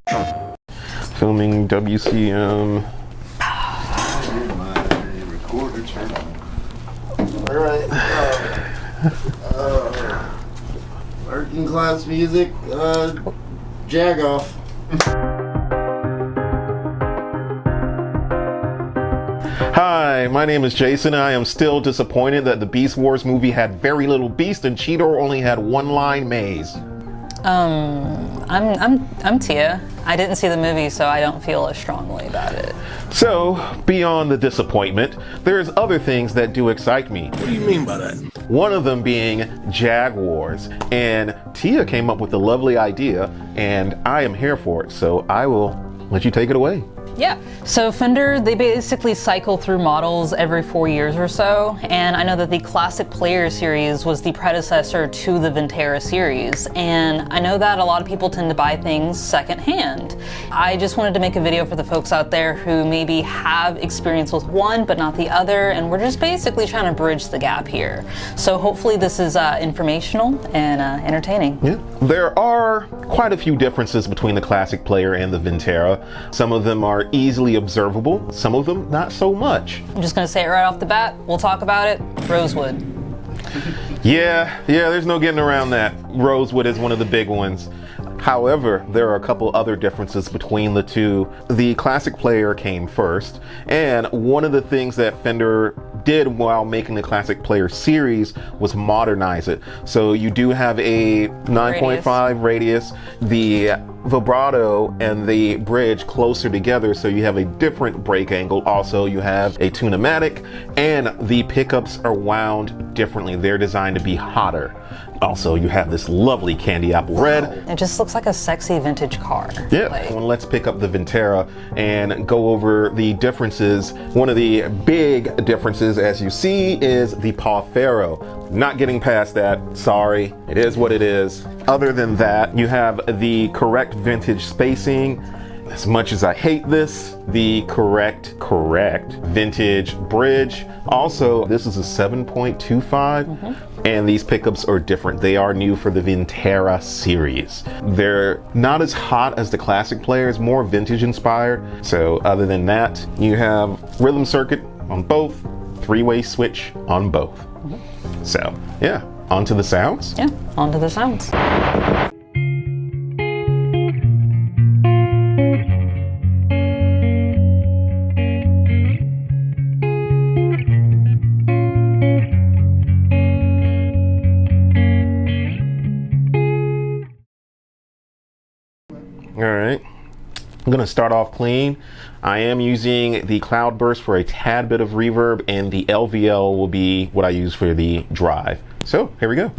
Filming WCM. My recorder turned on. Alright, working class music, jag off. Hi, my name is Jason, and I am still disappointed that the Beast Wars movie had very little beast and Cheetor only had one line maze. I'm Tia. I didn't see the movie, so I don't feel as strongly about it. So, beyond the disappointment, there's other things that do excite me. What do you mean by that? One of them being JAG-WARS, and Tia came up with a lovely idea, and I am here for it, so I will let you take it away. Yeah, so Fender, they basically cycle through models every 4 years or so, and I know that the Classic Player series was the predecessor to the Vintera series, and I know that a lot of people tend to buy things secondhand. I just wanted to make a video for the folks out there who maybe have experience with one but not the other, and we're just basically trying to bridge the gap here. So hopefully this is informational and entertaining. Yeah. There are quite a few differences between the Classic Player and the Vintera. Some of them are easily observable, some of them not so much. I'm just gonna say it right off the bat, we'll talk about it, Rosewood. Yeah, there's no getting around that. Rosewood is one of the big ones. However, there are a couple other differences between the two. The Classic Player came first, and one of the things that Fender did while making the Classic Player series was modernize it. So you do have a 9.5 radius, the vibrato and the bridge closer together, so you have a different break angle. Also, you have a tune-o-matic, and the pickups are wound differently. They're designed to be hotter. Also, you have this lovely candy apple red. It just looks like a sexy vintage car. Yeah, well, let's pick up the Vintera and go over the differences. One of the big differences, as you see, is the paw ferro. Not getting past that, sorry, it is what it is. Other than that, you have the correct vintage spacing. As much as I hate this, the correct vintage bridge. Also, this is a 7.25, and these pickups are different. They are new for the Vintera series. They're not as hot as the Classic Players, more vintage inspired. So other than that, you have rhythm circuit on both, three-way switch on both. So yeah, on to the sounds. Yeah, on to the sounds. All right, I'm gonna start off clean. I am using the cloudburst for a tad bit of reverb, and the LVL will be what I use for the drive. So here we go.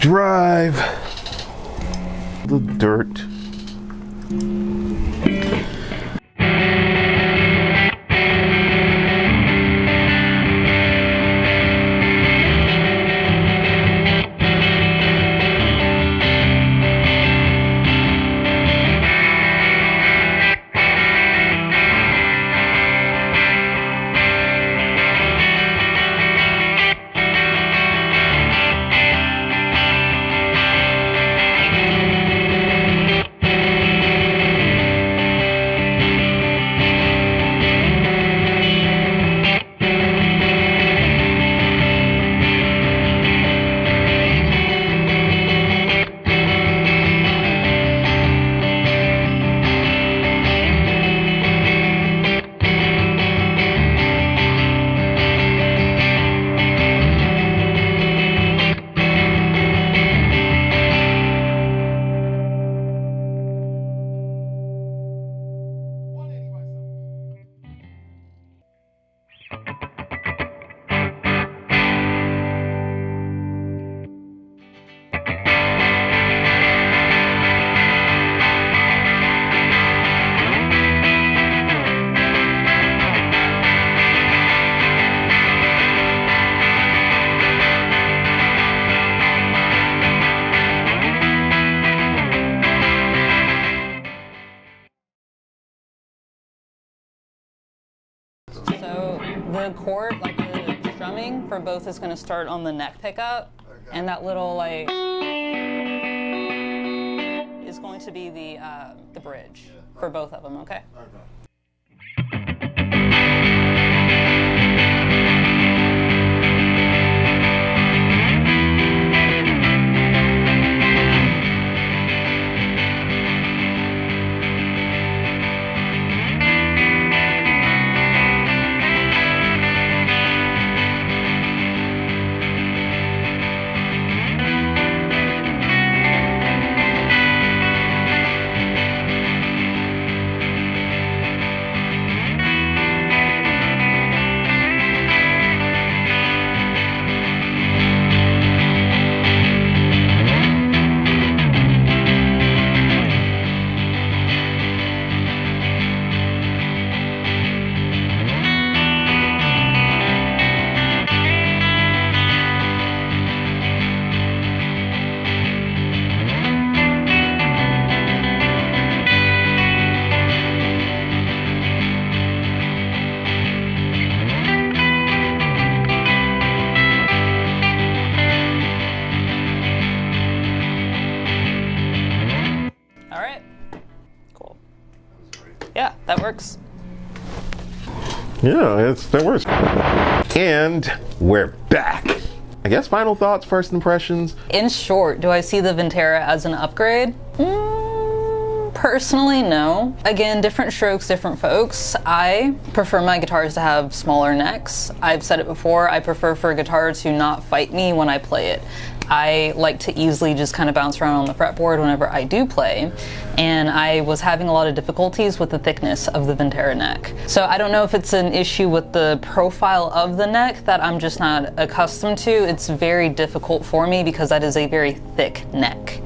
Drive the dirt. The chord, like the strumming for both is going to start on the neck pickup, and that little like is going to be the bridge for both of them. Okay. Yeah, that works. Yeah, that works. And we're back. I guess final thoughts, first impressions. In short, do I see the Vintera as an upgrade? Personally, no. Again, different strokes, different folks. I prefer my guitars to have smaller necks. I've said it before, I prefer for a guitar to not fight me when I play it. I like to easily just kind of bounce around on the fretboard whenever I do play, and I was having a lot of difficulties with the thickness of the Vintera neck. So I don't know if it's an issue with the profile of the neck that I'm just not accustomed to. It's very difficult for me because that is a very thick neck.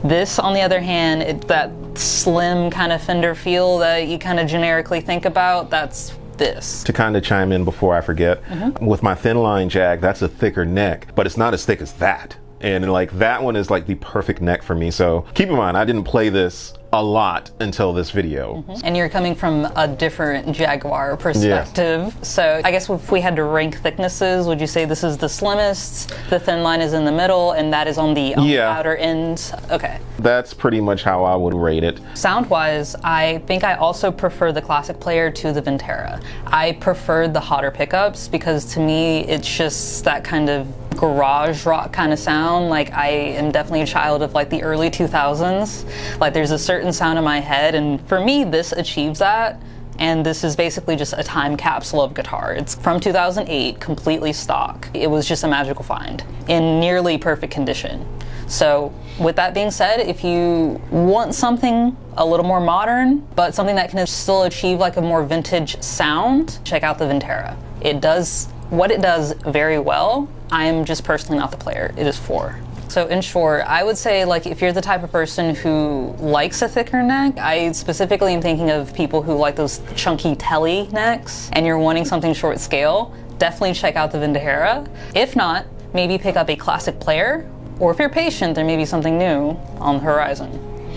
This, on the other hand, that slim kind of Fender feel that you kind of generically think about, that's this. To kind of chime in before I forget, with my thin line Jag, that's a thicker neck, but it's not as thick as that. And like that one is like the perfect neck for me. So keep in mind, I didn't play this a lot until this video. And you're coming from a different Jaguar perspective. Yeah. So I guess if we had to rank thicknesses, would you say this is the slimmest, the thin line is in the middle, and that is on the outer end? Okay. That's pretty much how I would rate it. Sound-wise, I think I also prefer the Classic Player to the Vintera. I preferred the hotter pickups because to me, it's just that kind of garage rock kind of sound. Like I am definitely a child of like the early 2000s. Like there's a certain sound in my head, and for me this achieves that. And this is basically just a time capsule of guitar. It's from 2008, completely stock. It was just a magical find in nearly perfect condition. So with that being said, if you want something a little more modern, but something that can still achieve like a more vintage sound, check out the Vintera. It does what it does very well. I'm just personally not the player. It is for. So in short, I would say like if you're the type of person who likes a thicker neck, I specifically am thinking of people who like those chunky telly necks, and you're wanting something short scale, definitely check out the Vintera. If not, maybe pick up a Classic Player, or if you're patient, there may be something new on the horizon.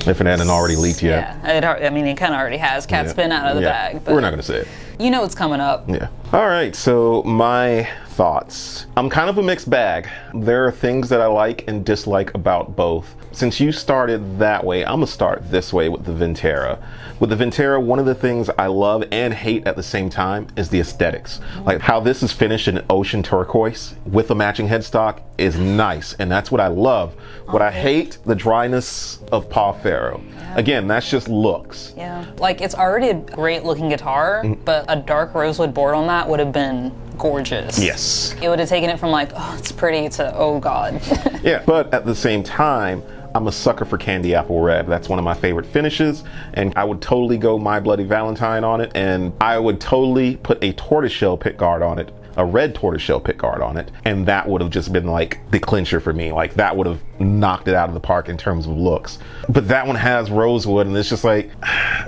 If it hadn't already leaked yet. Yeah, I mean, it kind of already has. Cat's been out of the bag. But we're not going to say it. You know it's coming up. Yeah. All right, so my thoughts. I'm kind of a mixed bag. There are things that I like and dislike about both. Since you started that way, I'm gonna start this way with the Vintera. With the Vintera, one of the things I love and hate at the same time is the aesthetics. Like how this is finished in ocean turquoise with a matching headstock is nice, and that's what I love. What I hate, the dryness of Paul Ferro. Again, that's just looks. Yeah, like it's already a great looking guitar, but a dark rosewood board on that would have been gorgeous. Yes. It would have taken it from like, oh, it's pretty to, oh God. Yeah, but at the same time, I'm a sucker for candy apple red. That's one of my favorite finishes, and I would totally go My Bloody Valentine on it, and I would totally put a tortoiseshell pickguard on it, a red tortoiseshell pickguard on it, and that would have just been like the clincher for me. Like that would have knocked it out of the park in terms of looks. But that one has rosewood, and it's just like,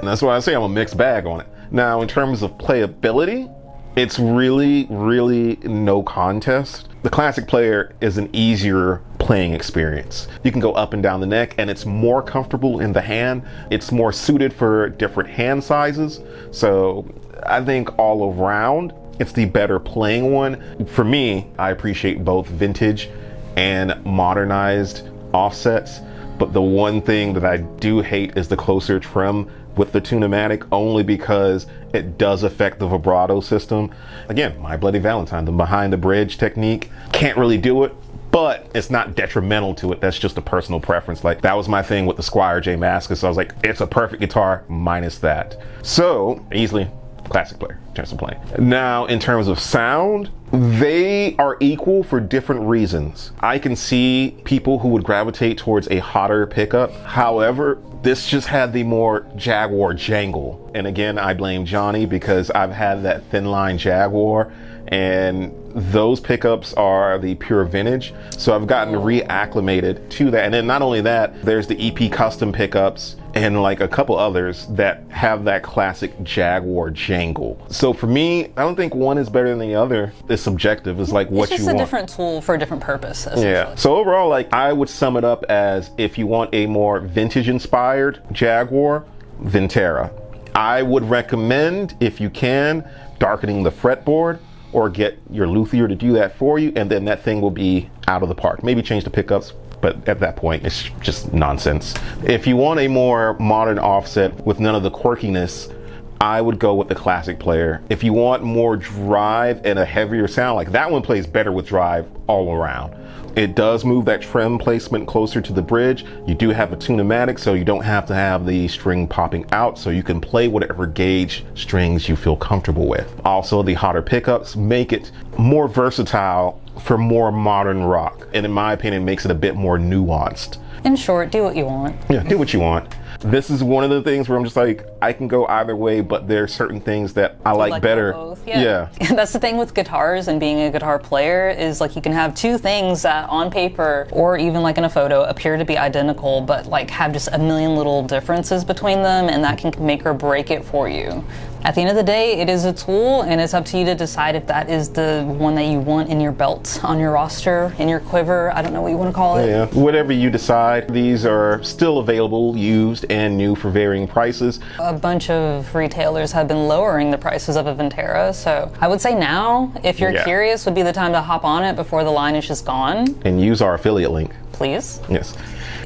that's why I say I'm a mixed bag on it. Now, in terms of playability, it's really, really no contest. The Classic Player is an easier playing experience. You can go up and down the neck, and it's more comfortable in the hand. It's more suited for different hand sizes. So I think all around, it's the better playing one. For me, I appreciate both vintage and modernized offsets, but the one thing that I do hate is the closer trim with the Tune-O-Matic, only because it does affect the vibrato system. Again, My Bloody Valentine, the behind the bridge technique, can't really do it, but it's not detrimental to it. That's just a personal preference. Like, that was my thing with the Squire J Mascis. So I was like, it's a perfect guitar minus that. So easily classic player, chance of playing. Now, in terms of sound, they are equal for different reasons. I can see people who would gravitate towards a hotter pickup. However, this just had the more Jaguar jangle. And again, I blame Johnny because I've had that thin line Jaguar, and those pickups are the pure vintage. So I've gotten reacclimated to that. And then not only that, there's the EP custom pickups and like a couple others that have that classic Jaguar jangle. So for me, I don't think one is better than the other. It's subjective. It's like what you want. It's just a different tool for a different purpose, essentially. Yeah. So overall, like, I would sum it up as, if you want a more vintage inspired Jaguar, Vintera. I would recommend, if you can, darkening the fretboard, or get your luthier to do that for you, and then that thing will be out of the park. Maybe change the pickups, but at that point, it's just nonsense. If you want a more modern offset with none of the quirkiness, I would go with the Classic Player. If you want more drive and a heavier sound, like, that one plays better with drive all around. It does move that trim placement closer to the bridge. You do have a Tune-O-Matic, so you don't have to have the string popping out, so you can play whatever gauge strings you feel comfortable with. Also, the hotter pickups make it more versatile for more modern rock, and in my opinion, makes it a bit more nuanced. In short, do what you want. Yeah, do what you want. This is one of the things where I'm just like, I can go either way, but there are certain things that I like better. Both. Yeah. That's the thing with guitars and being a guitar player, is like, you can have two things that on paper or even like in a photo appear to be identical, but like have just a million little differences between them, and that can make or break it for you. At the end of the day, it is a tool, and it's up to you to decide if that is the one that you want in your belt, on your roster, in your quiver. I don't know what you want to call it. Yeah, whatever you decide. These are still available, used and new, for varying prices. A bunch of retailers have been lowering the prices of a Vintera, so I would say now, if you're curious, would be the time to hop on it before the line is just gone. And use our affiliate link. Please. Yes.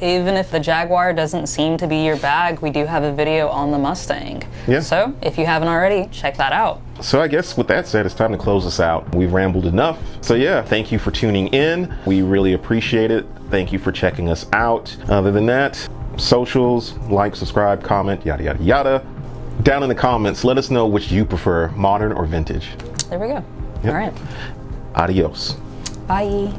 Even if the Jaguar doesn't seem to be your bag, we do have a video on the Mustang. Yeah. So if you haven't already, check that out. So I guess with that said, it's time to close this out. We've rambled enough. So yeah, thank you for tuning in. We really appreciate it. Thank you for checking us out. Other than that, socials, like, subscribe, comment, yada, yada, yada. Down in the comments, let us know which you prefer, modern or vintage. There we go. Yep. All right. Adios. Bye.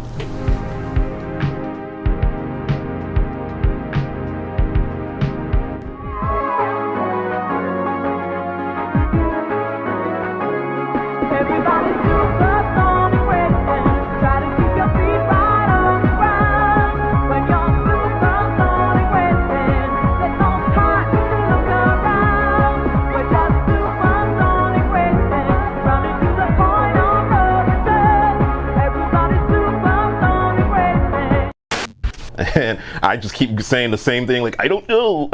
And I just keep saying the same thing, like, I don't know.